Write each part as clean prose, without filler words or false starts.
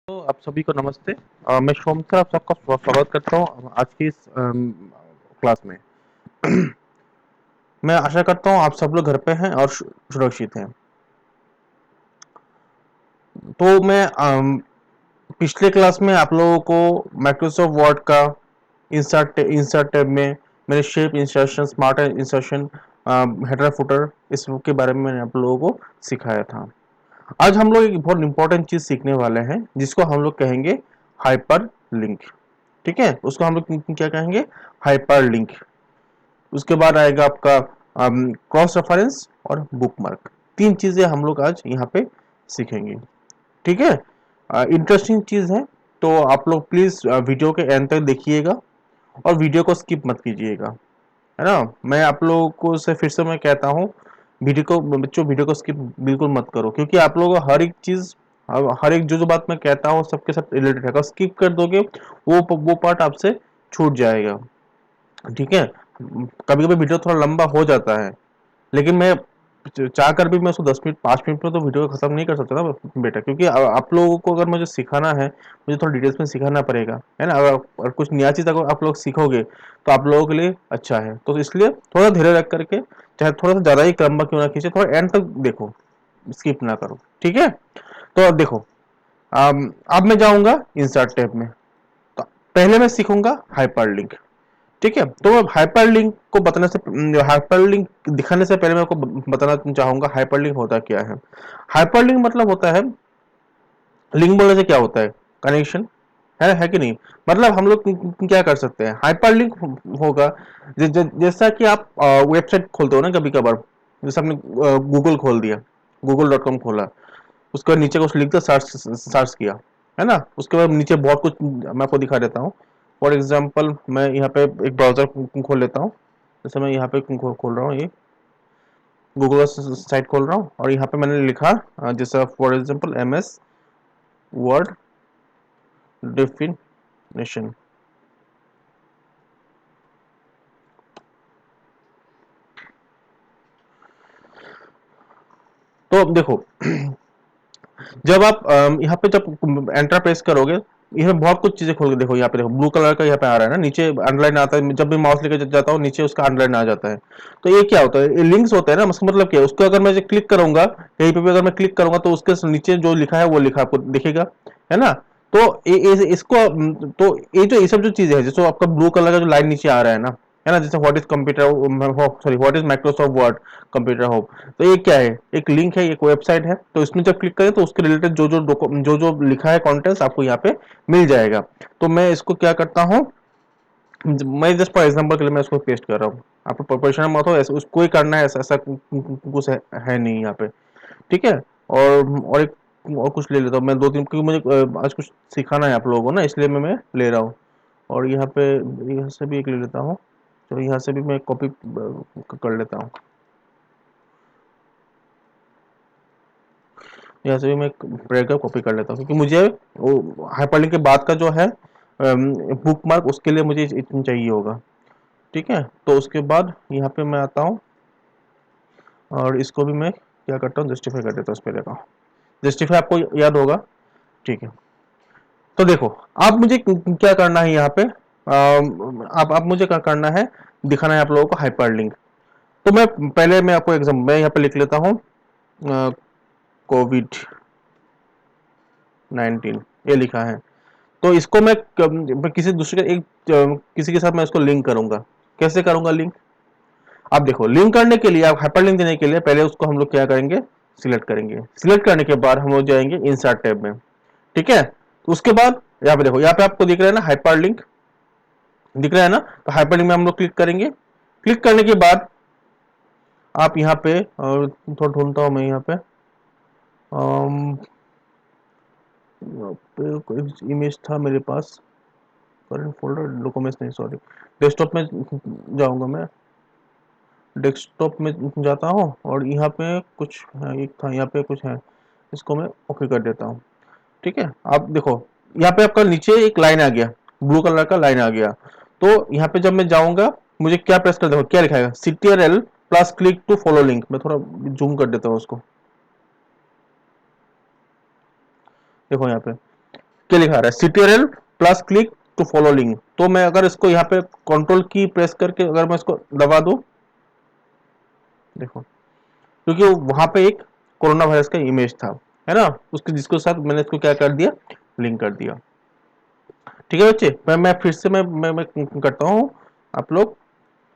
तो आप सभी को नमस्ते। मैं सोम सर आप सबका स्वागत करता हूँ आज की इस क्लास में। मैं आशा करता हूँ आप सब लोग घर पे हैं और सुरक्षित हैं। तो मैं पिछले क्लास में आप लोगों को माइक्रोसॉफ्ट वर्ड का इंसर्ट टैब में मैंने shape insertion, smart insertion, header footer इसके बारे में मैंने आप लोगों को सिखाया था। आज हम लोग एक बहुत इंपॉर्टेंट चीज सीखने वाले हैं जिसको हम लोग कहेंगे हाइपर लिंक। ठीक है, उसको हम लोग क्या कहेंगे? Hyper link. उसके बाद आएगा आपका क्रॉस रेफरेंस और बुकमार्क। तीन चीजें हम लोग आज यहाँ पे सीखेंगे। ठीक है, इंटरेस्टिंग चीज है, तो आप लोग प्लीज वीडियो के एंड तक देखिएगा और वीडियो को स्किप मत कीजिएगा, है ना। मैं आप लोगों को से फिर से मैं कहता हूँ, वीडियो को बच्चों वीडियो को स्किप बिल्कुल मत करो, क्योंकि आप लोगों को हर एक चीज, हर एक जो जो बात मैं कहता हूँ सबके साथ रिलेटेड है। अगर स्किप कर दोगे वो पार्ट आपसे छूट जाएगा। ठीक है, कभी कभी वीडियो थोड़ा लंबा हो जाता है, लेकिन मैं चाह कर भी मैं उसको 10 मिनट 5 मिनट में तो वीडियो को खत्म नहीं कर सकता ना बेटा, क्योंकि आप लोगों को अगर मुझे सिखाना है, मुझे थोड़ा डिटेल्स में सिखाना पड़ेगा, है ना। अगर कुछ नया चीज अगर आप लोग सीखोगे तो आप लोगों के लिए अच्छा है। तो इसलिए थोड़ा धीरे रख करके, चाहे थोड़ा सा ज्यादा ही लंबा क्यों ना खींचे, थोड़ा एंड तक देखो, स्किप ना करो। ठीक है, तो अब देखो, अब मैं जाऊंगा इंसर्ट टैब में। तो पहले मैं सीखूंगा हाइपरलिंक। ठीक है, तो हाइपरलिंक को बताने से, हाइपरलिंक दिखाने से पहले मैं आपको बताना चाहूंगा हाइपरलिंक होता क्या है। हाइपरलिंक मतलब होता है, लिंक बोलने से क्या होता है? कनेक्शन, है कि नहीं। मतलब हम लोग क्या कर सकते हैं, हाइपरलिंक होगा जैसा कि आप वेबसाइट खोलते हो ना कभी कभार, जैसे आपने गूगल खोल दिया, google.com खोला, उसके बाद नीचे कुछ लिख दिया, सर्च सर्च किया, है ना। उसके बाद नीचे बहुत कुछ मैं आपको दिखा देता हूँ। फॉर एग्जाम्पल मैं यहाँ पे एक ब्राउजर खोल लेता हूँ। जैसे मैं यहाँ पे खोल रहा हूँ, ये गूगल साइट खोल रहा हूँ और यहाँ पे मैंने लिखा जैसे for example MS word definition. तो अब देखो, जब आप यहाँ पे जब एंटर प्रेस करोगे, इसमें बहुत कुछ चीजें खोल के देखो। यहाँ पे देखो ब्लू कलर का यहाँ पे आ रहा है ना, नीचे अंडरलाइन आता है। जब भी माउस लेकर जाता हूँ नीचे उसका अंडरलाइन आ जाता है। तो ये क्या होता है? ये लिंक्स होते हैं ना। उसका मतलब क्या है? उसको अगर मैं क्लिक करूंगा कहीं पे भी, अगर मैं क्लिक करूंगा तो उसके नीचे जो लिखा है वो लिखा आपको दिखेगा, है ना। तो इसको तो ये सब जो चीजें है, जैसे आपका ब्लू कलर का जो लाइन नीचे आ रहा है ना, जैसे what is computer, sorry what is Microsoft word computer hope. तो ये क्या है? एक लिंक है, एक वेबसाइट है। तो इसमें जब क्लिक करें तो उसके रिलेटेड जो जो लिखा है कंटेंट्स आपको यहाँ पे मिल जाएगा। तो मैं इसको क्या करता हूँ, मैं जस्ट फॉर एग्जांपल के लिए मैं इसको पेस्ट कर रहा हूँ। आपको परेशान मत हो, ऐसा उसको ही करना है, ऐसा ऐसा कुछ है नहीं यहाँ पे। ठीक है, और एक और कुछ ले लेता हूँ मैं, दो तीन, क्योंकि मुझे आज कुछ सिखाना है आप लोगों को ना, इसलिए मैं ले रहा हूँ। और यहाँ पे यहाँ से भी एक ले लेता हूँ। तो यहाँ से भी मैं कॉपी कर लेता हूँ। यहाँ से भी मैं पैराग्राफ कॉपी कर लेता हूँ, क्योंकि मुझे वो हाइपरलिंक के बाद का जो है बुक मार्क, उसके लिए मुझे इतना चाहिए होगा। ठीक है, तो उसके बाद यहाँ पे मैं आता हूँ और इसको भी मैं क्या करता हूँ, जस्टिफाई कर देता हूँ। इस पे देखा, जस्टिफाई आपको याद होगा। ठीक है, तो देखो, आप मुझे क्या करना है यहाँ पे, आप मुझे क्या करना है, दिखाना है आप लोगों को हाइपरलिंक। तो मैं आपको एग्जाम मैं यहाँ पे लिख लेता हूँ COVID-19, ये लिखा है। तो इसको मैं किसी दूसरे का किसी के साथ मैं इसको लिंक करूंगा। कैसे करूंगा लिंक? आप देखो, लिंक करने के लिए, आप हाइपरलिंक देने के लिए पहले उसको हम लोग क्या करेंगे, सिलेक्ट करेंगे। सिलेक्ट करने के बाद हम लोग जाएंगे इंसर्ट टैब में। ठीक है, तो उसके बाद यहाँ पे देखो, यहाँ पे आपको दिख रहा है ना हाइपरलिंक, दिख रहा है ना। तो हाइपरलिंक में हम लोग क्लिक करेंगे। क्लिक करने के बाद आप यहाँ पे, और थोड़ा ढूंढता हूँ मैं यहाँ पे, कोई इमेज था मेरे पास, करंट फोल्डर डॉक्यूमेंट्स नहीं, सॉरी, डेस्कटॉप में जाऊंगा मैं। डेस्कटॉप में जाता हूँ और यहाँ पे कुछ है, एक था यहाँ पे कुछ है, इसको मैं ओके कर देता हूँ। ठीक है, आप देखो, यहाँ पे आपका नीचे एक लाइन आ गया, ब्लू कलर का लाइन आ गया। तो यहाँ पे जब मैं जाऊंगा, मुझे क्या प्रेस कर, देखो क्या लिखा है, CTRL plus click to follow link. मैं थोड़ा जूम कर देता हूँ उसको, देखो यहाँ पे। क्या लिखा रहा है, CTRL plus click to follow link. तो मैं अगर इसको यहाँ पे कंट्रोल की प्रेस करके अगर मैं इसको दबा दूं, देखो, क्योंकि वहां पे एक कोरोना वायरस का इमेज था, है ना, उसके जिसके साथ मैंने इसको क्या कर दिया, लिंक कर दिया। ठीक है बच्चे, मैं फिर से मैं करता हूँ, आप लोग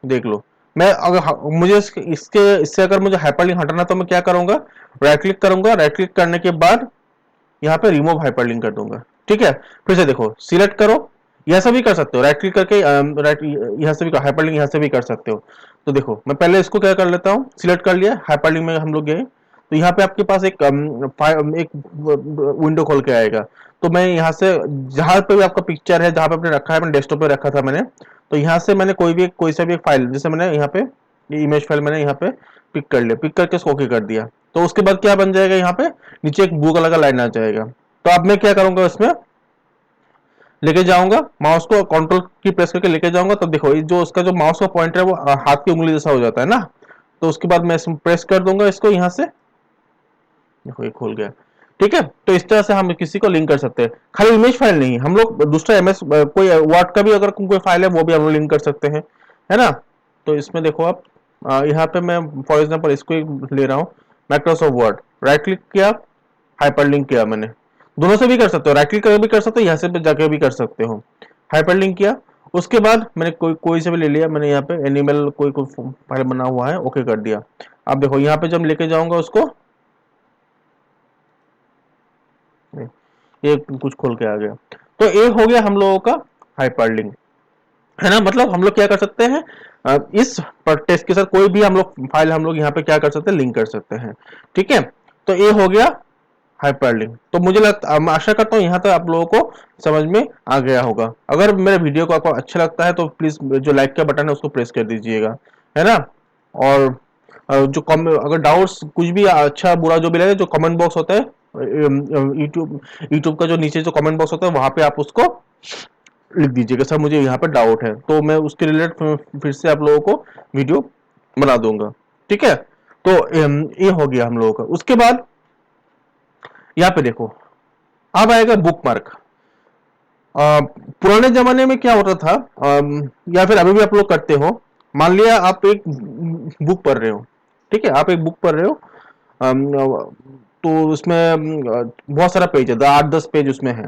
देख लो। मैं अगर मुझे इसके इससे अगर मुझे हाइपरलिंक हटाना तो मैं क्या करूंगा, राइट क्लिक करूंगा, राइट क्लिक करने के बाद यहाँ पे रिमूव हाइपरलिंक कर दूंगा। ठीक है, फिर से देखो, सिलेक्ट करो, यहाँ से भी कर सकते हो, राइट क्लिक करके राइट, यहाँ से भी हाइपरलिंक यहाँ से भी कर सकते हो। तो देखो मैं पहले इसको क्या कर लेता हूँ, सिलेक्ट कर लिया, हाइपरलिंक में हम लोग गए, तो यहाँ पे आपके पास एक विंडो खोल के आएगा। तो मैं यहाँ से जहां पे भी आपका पिक्चर है, जहां पे आपने रखा है, मैंने डेस्कटॉप पे रखा था मैंने, तो यहाँ से मैंने कोई सा भी एक फाइल, जैसे मैंने यहाँ पे ये इमेज फाइल मैंने यहाँ पे पिक कर लिया, पिक करके इसको ओके कर दिया। तो उसके बाद क्या बन जाएगा, यहाँ पे नीचे एक ब्लू कलर का लाइन आ जाएगा। तो अब मैं क्या करूंगा, इसमें लेके जाऊंगा माउस को, कंट्रोल की प्रेस करके लेके जाऊंगा, तो देखो ये जो उसका जो माउस का पॉइंटर है वो हाथ की उंगली जैसा हो जाता है ना। तो उसके बाद मैं इसमें प्रेस कर दूंगा इसको, यहाँ से देखो ये खुल गया। ठीक है, तो इस तरह से हम किसी को लिंक कर सकते हैं, खाली इमेज फाइल नहीं, हम लोग दूसरा MS कोई वर्ड का भी अगर कोई फाइल है वो भी हम लोग लिंक कर सकते हैं, है ना। तो इसमें देखो आप, यहाँ पे मैं फॉर एग्जांपल इसको ले रहा हूँ, माइक्रोसॉफ्ट वर्ड, राइट क्लिक किया, हाइपरलिंक किया मैंने, दोनों से भी कर सकते हो, राइट क्लिक करके भी कर सकते हो, यहाँ से जाके भी कर सकते हो, हाइपरलिंक किया। उसके बाद मैंने कोई से भी ले लिया, मैंने यहाँ पे एनिमल कोई कोई फाइल बना हुआ है, ओके कर दिया। अब देखो यहाँ पे जब लेके जाऊंगा उसको, ये कुछ खोल के आ गया। तो ये हो गया हम लोगों का हाइपरलिंक, है ना। मतलब हम लोग क्या कर सकते हैं, इस टेक्स्ट के साथ कोई भी हम लोग फाइल हम लोग यहाँ पे क्या कर सकते हैं, लिंक कर सकते हैं। ठीक है, तो ये हो गया हाइपरलिंक। तो मुझे लगता, मैं आशा करता हूँ यहाँ तक आप लोगों को समझ में आ गया होगा। अगर मेरे वीडियो को आपको अच्छा लगता है तो प्लीज जो लाइक का बटन है उसको प्रेस कर दीजिएगा, है ना। और जो अगर डाउट्स कुछ भी अच्छा बुरा जो भी लगे, जो कमेंट बॉक्स होता है यूट्यूब यूट्यूब का जो नीचे जो कमेंट बॉक्स होता है वहां पे आप उसको लिख दीजिएगा, सर मुझे यहाँ पे डाउट है, तो मैं उसके रिलेटेड फिर से आप लोगों को वीडियो बना दूंगा। ठीक है, तो ये हो गया हम लोगों का। उसके बाद यहाँ पे देखो, अब आएगा बुक मार्क। पुराने जमाने में क्या होता था, या फिर अभी भी आप लोग करते हो, मान लिया आप एक बुक पढ़ रहे हो, ठीक है, आप एक बुक पढ़ रहे हो, तो उसमें बहुत सारा पेज है, 8-10 पेज उसमें है।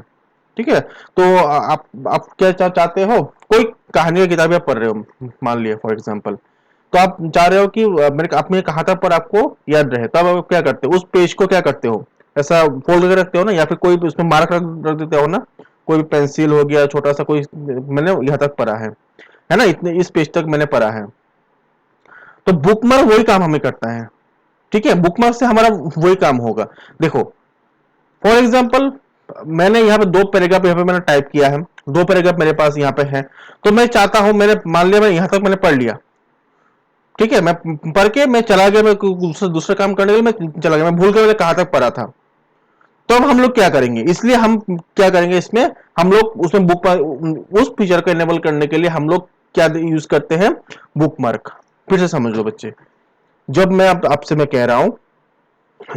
ठीक है, तो आप क्या चाहते हो, कोई कहानी की किताब आप पढ़ रहे हो मान लिया फॉर एग्जांपल, तो आप चाह रहे हो कि मेरे आपने कहा था पर आपको याद रहे, तब आप क्या करते हो, उस पेज को क्या करते हो, ऐसा फोल्ड करके रखते हो ना, या फिर कोई भी उसमें मार्क रख देते हो ना, कोई भी पेंसिल हो गया छोटा सा कोई, मैंने यहाँ तक पढ़ा है ना, इतने इस पेज तक मैंने पढ़ा है। तो बुकमार्क वही काम हमें करता है। ठीक है, बुकमार्क से हमारा वही काम होगा। देखो फॉर एग्जाम्पल, मैंने यहाँ पे 2 पैराग्राफ यहाँ पे मैंने टाइप किया है, 2 पैराग्राफ मेरे पास यहाँ पे है, तो मैं चाहता हूं, मैंने मान लिया मैं यहाँ तक मैंने पढ़ लिया, ठीक है, मैं पढ़ के मैं चला गया, मैं दूसरा काम करने के लिए मैं चला गया, मैं भूल गया मैंने कहाँ तक पढ़ा था। तो अब हम लोग क्या करेंगे, इसलिए हम क्या करेंगे इसमें, हम लोग उसमें बुक उस फीचर को इनेबल करने के लिए हम लोग क्या यूज करते हैं, बुक मार्क। फिर से समझ लो बच्चे, जब मैं आपसे मैं कह रहा हूं,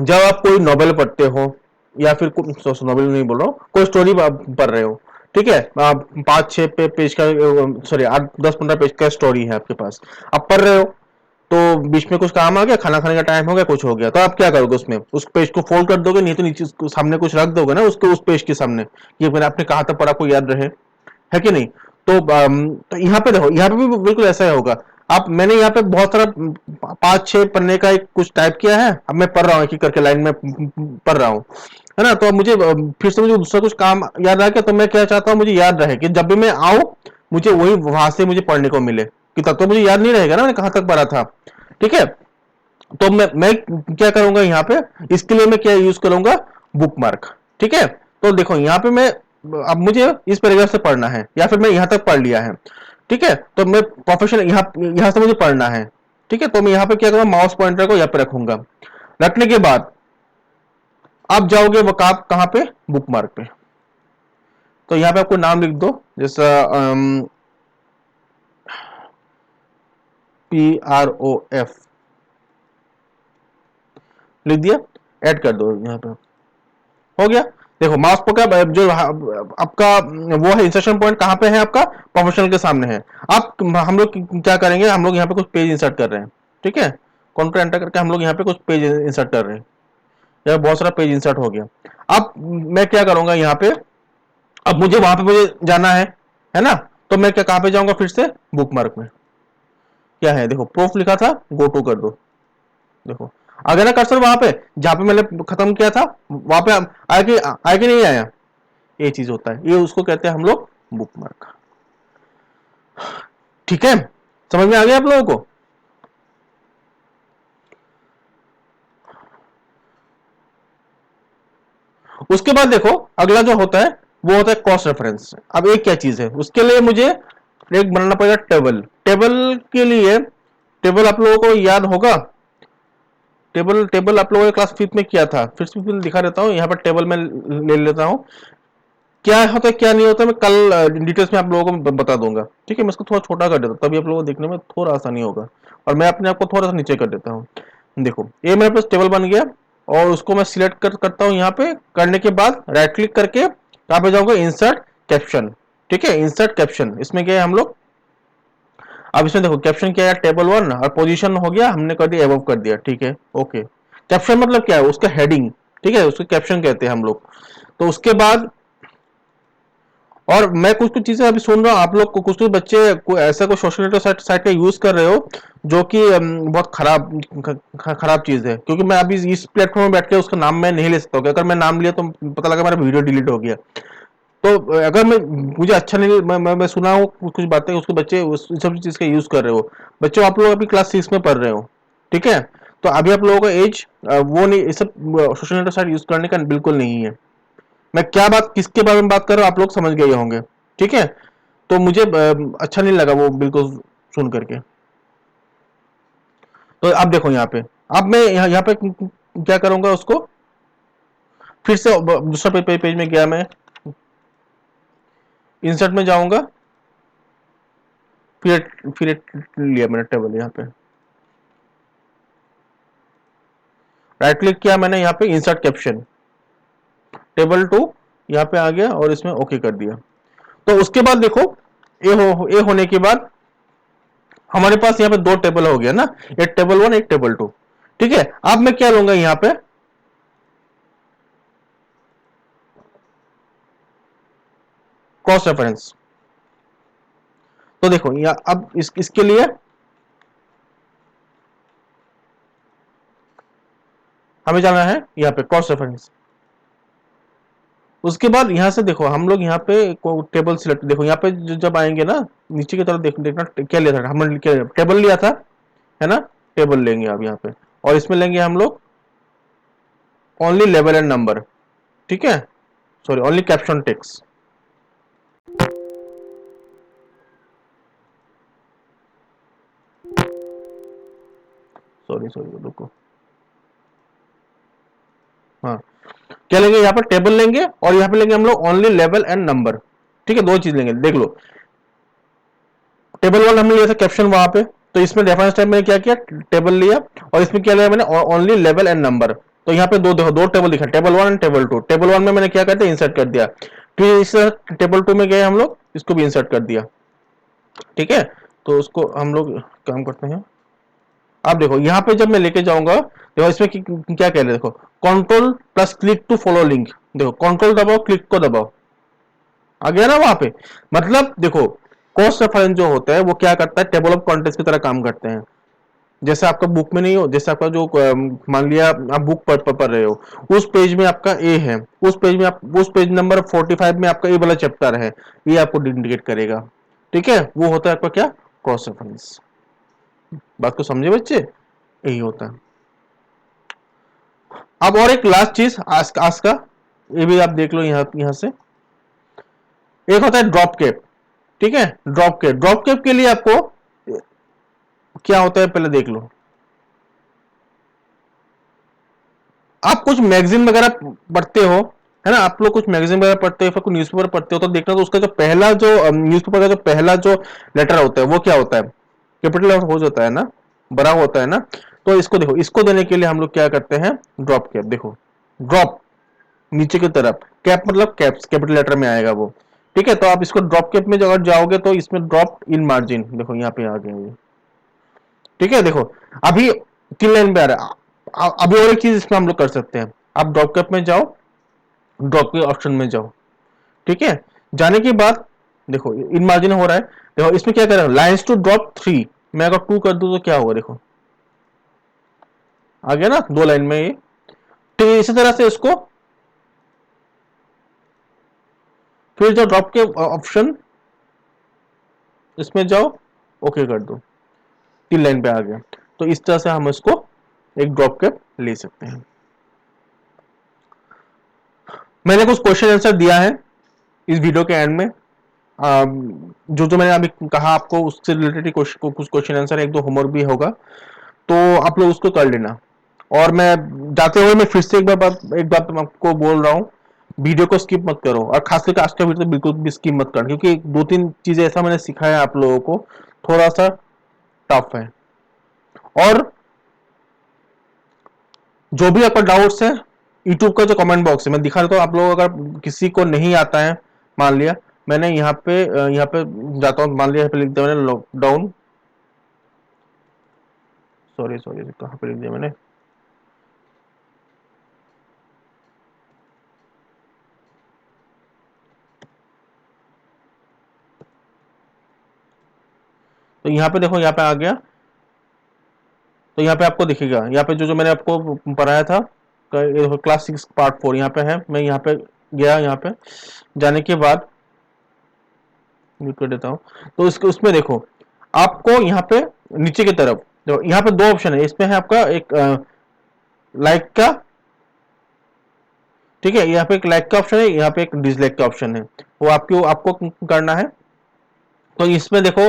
जब आप कोई नॉवेल पढ़ते हो, या फिर नॉवेल नहीं बोल रहा हूँ, कोई स्टोरी पढ़ रहे हो, ठीक है, आप 5-6 पेज का, सॉरी 8-10-15 पेज का स्टोरी है आपके पास, आप पढ़ रहे हो, तो बीच में कुछ काम आ गया, खाना खाने का टाइम हो गया, कुछ हो गया, तो आप क्या करोगे, उसमें उस पेज को फोल्ड कर दोगे, नहीं तो नीचे सामने कुछ रख दोगे ना, उसको उस पेज के सामने, ये मैंने आपने कहा था पर आपको याद रहे, है कि नहीं। तो यहाँ पे देखो, यहाँ पे भी बिल्कुल ऐसा ही होगा। आप मैंने यहाँ पे बहुत सारा 5-6 पन्ने का एक कुछ टाइप किया है, अब मैं पढ़ रहा हूँ, एक एक करके लाइन में पढ़ रहा हूँ, है ना। तो अब मुझे फिर से मुझे दूसरा कुछ काम याद आ गया, तो मैं क्या चाहता हूँ, मुझे याद रहे कि जब भी मैं आऊँ मुझे वही वहां से मुझे पढ़ने को मिले, कि तब तो मुझे याद नहीं रहेगा ना मैंने कहाँ तक पढ़ा था। ठीक है, तो मैं क्या करूंगा यहाँ पे, इसके लिए मैं क्या यूज करूंगा, बुक मार्क। ठीक है, तो देखो यहाँ पे मैं, अब मुझे इस पैराग्राफ से पढ़ना है, या फिर मैं यहाँ तक पढ़ लिया है, ठीक है, तो मैं प्रोफेशनल यहाँ से मुझे पढ़ना है, ठीक है, तो मैं यहाँ पे क्या करूंगा, माउस पॉइंटर को यहाँ पे रखूंगा, रखने के बाद आप जाओगे वो कहाँ पे, बुक मार्क पे। तो यहाँ पे आपको नाम लिख दो, जैसा PROF लिख दिया, ऐड कर दो यहाँ पे, हो गया। देखो माउस पॉइंटर जो आपका वो है इंसर्शन पॉइंट कहाँ पे है आपका, प्रोफेशनल के सामने है। आप हम लोग क्या करेंगे, हम लोग यहाँ पे कुछ पेज इंसर्ट कर रहे हैं, ठीक है, कंट्रोल एंटर करके हम लोग यहाँ पे कुछ पेज इंसर्ट कर रहे हैं, यहाँ बहुत सारा पेज इंसर्ट हो गया। अब मैं क्या करूंगा यहाँ पे, अब मुझे वहां पे मुझे जाना है ना, तो मैं क्या कहाँ पे जाऊंगा फिर से, बुक मार्क में क्या है देखो प्रूफ लिखा था, गो टू कर दो, देखो आ गया ना कर्सर वहां पे जहां पे मैंने खत्म किया था, वहां पे आया कि नहीं आया, ये चीज होता है, ये उसको कहते हैं हम लोग बुक मार्क। ठीक है, समझ में आ गया आप लोगों को। उसके बाद देखो अगला जो होता है वो होता है क्रॉस रेफरेंस। अब एक क्या चीज है, उसके लिए मुझे एक बनाना पड़ेगा टेबल। टेबल के लिए, टेबल आप लोगों को याद होगा, टेबल टेबल आप लोगों ने क्लास फिफ्थ में किया था, फिर से दिखा देता हूँ यहाँ पर टेबल में ले लेता हूँ। क्या होता है क्या नहीं होता है मैं कल डिटेल्स में आप लोगों को बता दूंगा, ठीक है। मैं इसको थोड़ा छोटा कर देता हूँ तभी आप लोगों को देखने में थोड़ा आसानी होगा, और मैं अपने आप को थोड़ा सा नीचे कर देता हूँ। देखो ये मेरे पास टेबल बन गया, और उसको मैं सिलेक्ट करता हूँ यहाँ पे, करने के बाद राइट क्लिक करके कहाँ पे जाऊंगा, इंसर्ट कैप्शन, ठीक है, इंसर्ट कैप्शन, इसमें गए हम लोग। अब इसमें देखो कैप्शन क्या है, टेबल वन, और पोजीशन हो गया हमने कर दिया, एबव कर दिया, ठीक है ओके। कैप्शन मतलब क्या है, उसका हेडिंग, ठीक है, उसको कैप्शन कहते हैं हम लोग। तो उसके बाद, और मैं कुछ कुछ चीजें अभी सुन रहा हूँ आप लोग को, कुछ कुछ बच्चे ऐसा कोई सोशल मीडिया साइट का यूज कर रहे हो जो कि बहुत खराब चीज है, क्योंकि मैं अभी इस प्लेटफॉर्म में बैठ के उसका नाम मैं नहीं ले सकता हूँ, अगर मैं नाम लिया तो पता लगा मेरा वीडियो डिलीट हो गया। तो अगर मैं, मुझे अच्छा नहीं, मैं सुना हूँ कुछ बातें उसके बच्चे उस सब चीज का यूज कर रहे हो। बच्चों आप लोग अभी क्लास 6 में पढ़ रहे हो, ठीक है, तो अभी आप लोगों का एज वो नहीं, ये सब सोशल मीडिया साइट यूज करने का बिल्कुल नहीं है। मैं क्या बात किसके बारे में बात कर रहा हूँ आप लोग समझ गए होंगे, ठीक है। तो मुझे अच्छा नहीं लगा वो बिल्कुल सुन करके। तो अब देखो यहाँ पे, अब मैं यहाँ पे क्या करूंगा, उसको फिर से दूसरा पेज में गया मैं, इंसर्ट में जाऊंगा, फिर लिया मैंने टेबल, यहाँ पे राइट क्लिक किया मैंने, यहाँ पे इंसर्ट कैप्शन, टेबल टू यहाँ पे आ गया, और इसमें ओके कर दिया। तो उसके बाद देखो ए होने के बाद हमारे पास यहाँ पे दो टेबल हो गया ना, एक टेबल वन एक टेबल टू, ठीक है। अब मैं क्या लूंगा यहाँ पे, क्रॉस रेफरेंस। तो देखो यहाँ अब इसके लिए हमें जाना है यहाँ पे क्रॉस रेफरेंस। उसके बाद यहाँ से देखो हम लोग यहाँ पे टेबल सिलेक्ट, देखो यहाँ पे जब आएंगे ना नीचे की तरफ देखना क्या लिया था हमने, टेबल लिया था, है ना, टेबल लेंगे अब यहाँ पे, और इसमें लेंगे हम लोग ओनली लेवल एंड नंबर, ठीक है, sorry only caption text, sorry sorry रुको, हाँ, क्या लेंगे यहाँ पर टेबल लेंगे, और यहाँ पे लेंगे हम लोग ओनली लेवल एंड नंबर, ठीक है, दो चीज लेंगे। देख लो टेबल वन हमने लिया था कैप्शन वहां पे, तो इसमें रेफरेंस टाइप मैंने क्या किया, टेबल लिया, और इसमें क्या लिया मैंने, ओनली लेवल एंड नंबर। तो यहाँ पे दो देखो दो टेबल दिखा, table one and table two. Table one में मैंने क्या कर दिया, इंसर्ट कर दिया, फिर इस टेबल टू में गए हम लोग, इसको भी इंसर्ट कर दिया, ठीक है। तो उसको हम लोग काम करते हैं। अब देखो यहाँ पे जब मैं लेके जाऊंगा, देखो इसमें क्या कह रहे देखो, control plus click to follow link, देखो कंट्रोल दबाओ क्लिक को दबाओ, आ गया ना वहां पे। मतलब देखो कॉस्ट रेफरेंस जो होता है वो क्या करता है, टेबल ऑफ कंटेंट्स की तरह काम करते हैं। जैसे आपका बुक में नहीं हो, जैसे आपका जो मान लिया आप बुक पढ़ रहे हो, उस पेज में आपका ए है, उस पेज में आप उस पेज नंबर 45 में आपका ए वाला चैप्टर है, ये आपको इंडिकेट करेगा, ठीक है। वो होता है आपका क्या, क्रॉस रेफरेंस। बात को समझे बच्चे, यही होता है। अब और एक लास्ट चीज आज का, ये भी आप देख लो यहाँ यहाँ से, एक होता है ड्रॉप कैप, ठीक है। ड्रॉप कैप के लिए आपको क्या होता है पहले देख लो। आप कुछ मैगजीन वगैरह पढ़ते हो, है ना, आप लोग कुछ मैगजीन वगैरह पढ़ते हो, फिर कुछ न्यूज़पेपर पढ़ते हो, तो देखना तो उसका जो पहला जो न्यूज़पेपर का जो पहला जो लेटर होता है वो क्या होता है, कैपिटल हो जाता है ना, बड़ा होता है ना। तो इसको देखो, इसको देने के लिए हम लोग क्या करते हैं, ड्रॉप कैप, देखो ड्रॉप, नीचे की तरफ, कैप मतलब कैप्स कैपिटल लेटर में आएगा वो। ठीक है, तो आप इसको ड्रॉप कैप में अगर जाओगे तो इसमें ड्रॉप इन मार्जिन देखो यहाँ पे आ गया ये। ठीक है, देखो अभी 3 लाइन पे आ रहा है। अभी और एक चीज इसमें हम लोग कर सकते हैं, आप ड्रॉप कैप में जाओ, ड्रॉप के ऑप्शन में जाओ। ठीक है, जाने के बाद देखो इन मार्जिन हो रहा है। देखो इसमें क्या कर रहा है, लाइन्स टू ड्रॉप 3, मैं अगर 2 कर दूं तो क्या होगा, देखो आ गया ना 2 लाइन में ये। ठीक है, इसी तरह से इसको फिर जो ड्रॉप के ऑप्शन इसमें जाओ, ओके कर दो, 3 लाइन पे आ गया। तो इस तरह से हम इसको एक ड्रॉप कैप ले सकते हैं। मैंने कुछ क्वेश्चन आंसर दिया है इस वीडियो के एंड में। जो जो मैंने अभी कहा आपको उससे रिलेटेड कुछ क्वेश्चन आंसर, एक दो होमवर्क भी होगा, तो आप लोग उसको कर लेना। और मैं जाते हुए मैं फिर से एक बात मैं आपको बोल रहा हूँ, वीडियो को स्किप मत करो, और खास करके आज का वीडियो तो बिल्कुल भी स्किप मत करना, क्योंकि 2-3 चीजें ऐसा मैंने सिखाया आप लोगों को, थोड़ा सा टफ है। और जो भी आपका डाउट्स है, यूट्यूब का जो कमेंट बॉक्स है मैं दिखा देता हूँ, आप लोग अगर किसी को नहीं आता है, मान लिया मैंने यहाँ पे जाता हूँ, मान लिया यहाँ पे लिख दिया मैंने लॉकडाउन, सॉरी सॉरी कहाँ पे लिख दिया मैंने, तो यहाँ पे देखो, यहाँ पे आ गया। तो यहाँ पे आपको दिखेगा, यहाँ पे जो जो मैंने आपको पढ़ाया था क्लास 6 पार्ट 4 यहाँ पे है। मैं यहाँ पे गया, यहाँ पे जाने के बाद म्यूट कर देता हूँ। तो इसके उसमें देखो आपको यहाँ पे नीचे की तरफ देखो, यहाँ पे 2 ऑप्शन है, इसमें है आपका एक लाइक का, ठीक है, यहाँ पे एक लाइक का ऑप्शन है, यहाँ पे एक डिसलाइक का ऑप्शन है, वो आपको आपको करना है। तो इसमें देखो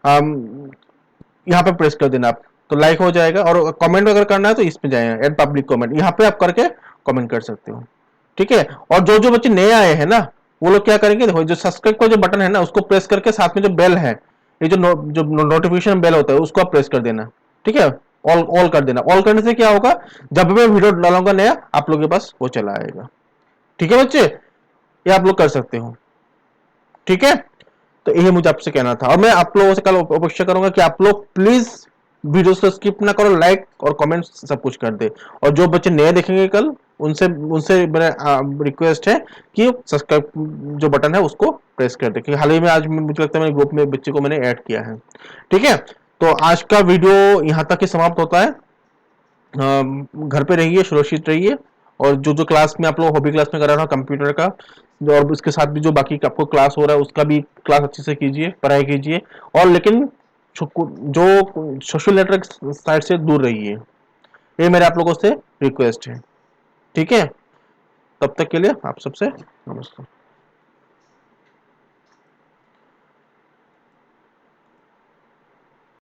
यहाँ पे प्रेस कर देना आप, तो लाइक हो जाएगा। और कमेंट अगर करना है तो इसमें जाएगा एड पब्लिक कमेंट, यहाँ पे आप करके कमेंट कर सकते हो। ठीक है, और जो जो बच्चे नए आए हैं ना, वो लोग क्या करेंगे, देखो जो सब्सक्राइब का जो बटन है ना उसको प्रेस करके साथ में जो बेल है, ये जो नोटिफिकेशन बेल होता है उसको आप प्रेस कर देना। ठीक है, ऑल ऑल कर देना। ऑल करने से क्या होगा, जब भी मैं वीडियो डालूंगा नया आप लोगों के पास वो चला आएगा। ठीक है बच्चे, ये आप लोग कर सकते हो। ठीक है, तो यही मुझे आपसे कहना था, और मैं आप लोगों से कल अपेक्षा करूंगा कि आप लोग प्लीज वीडियो को स्किप ना करो, लाइक और कमेंट सब कुछ कर दे। और जो बच्चे नए देखेंगे कल, उनसे उनसे मेरा रिक्वेस्ट है कि सब्सक्राइब जो बटन है उसको प्रेस कर दे, क्योंकि हाल ही में आज मुझे लगता है मेरे ग्रुप में बच्चे को मैंने ऐड किया है। ठीक है, तो आज का वीडियो यहाँ तक ही समाप्त होता है। घर पे रहिए, सुरक्षित रहिए, और जो जो क्लास में आप लोग हॉबी क्लास में करा रहा कंप्यूटर का, और उसके साथ भी जो बाकी आपको क्लास हो रहा है उसका भी क्लास अच्छे से कीजिए, पढ़ाई कीजिए। और लेकिन जो सोशल नेटवर्क साइट से दूर रहिए, ये मेरे आप लोगों से रिक्वेस्ट है। ठीक है, तब तक के लिए आप सबसे नमस्कार।